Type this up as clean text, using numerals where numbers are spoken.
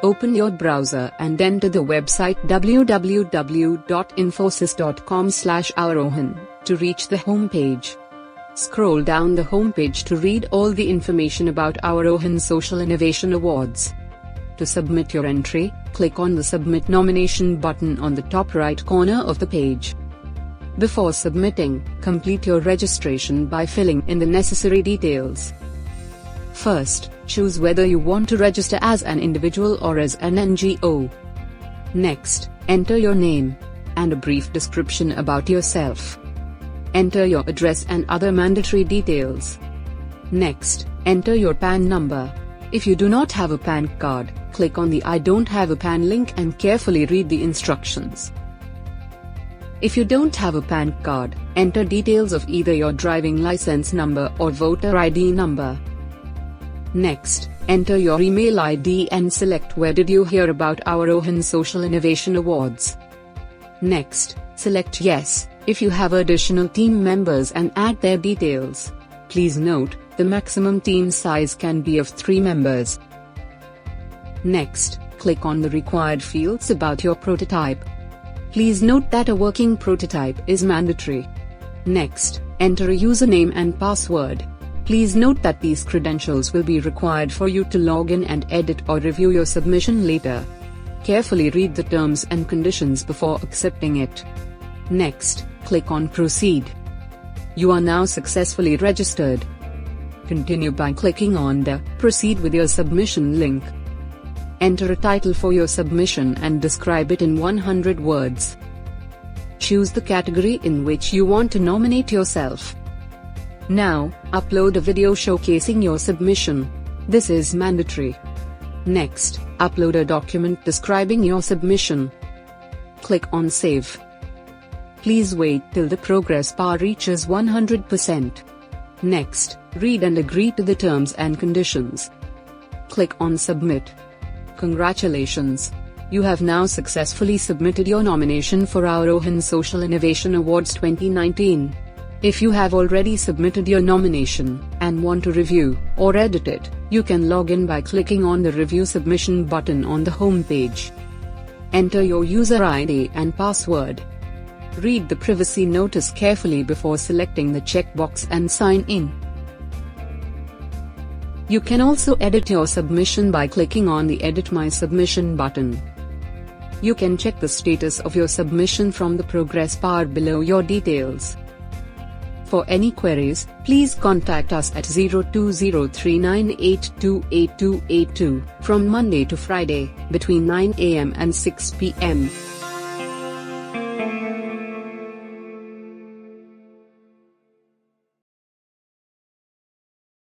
Open your browser and enter the website www.infosys.com/Aarohan to reach the home page. Scroll down the home page to read all the information about Aarohan Social Innovation Awards. To submit your entry, click on the Submit Nomination button on the top right corner of the page. Before submitting, complete your registration by filling in the necessary details. First, choose whether you want to register as an individual or as an NGO. Next, enter your name and a brief description about yourself. Enter your address and other mandatory details. Next, enter your PAN number. If you do not have a PAN card, click on the I don't have a PAN link and carefully read the instructions. If you don't have a PAN card, enter details of either your driving license number or voter ID number. Next, enter your email ID and select where did you hear about Aarohan Social Innovation Awards. Next, select Yes if you have additional team members and add their details. Please note, the maximum team size can be of 3 members. Next, click on the required fields about your prototype. Please note that a working prototype is mandatory. Next, enter a username and password. Please note that these credentials will be required for you to log in and edit or review your submission later. Carefully read the terms and conditions before accepting it. Next, click on Proceed. You are now successfully registered. Continue by clicking on the Proceed with your submission link. Enter a title for your submission and describe it in 100 words. Choose the category in which you want to nominate yourself. Now, upload a video showcasing your submission. This is mandatory. Next, upload a document describing your submission. Click on Save. Please wait till the progress bar reaches 100%. Next, read and agree to the terms and conditions. Click on Submit. Congratulations! You have now successfully submitted your nomination for Aarohan Social Innovation Awards 2019. If you have already submitted your nomination and want to review or edit it, you can log in by clicking on the Review Submission button on the home page. Enter your user ID and password. Read the privacy notice carefully before selecting the checkbox and sign in. You can also edit your submission by clicking on the Edit My Submission button. You can check the status of your submission from the progress bar below your details. For any queries, please contact us at 020398288282 from Monday to Friday between 9 a.m. and 6 p.m.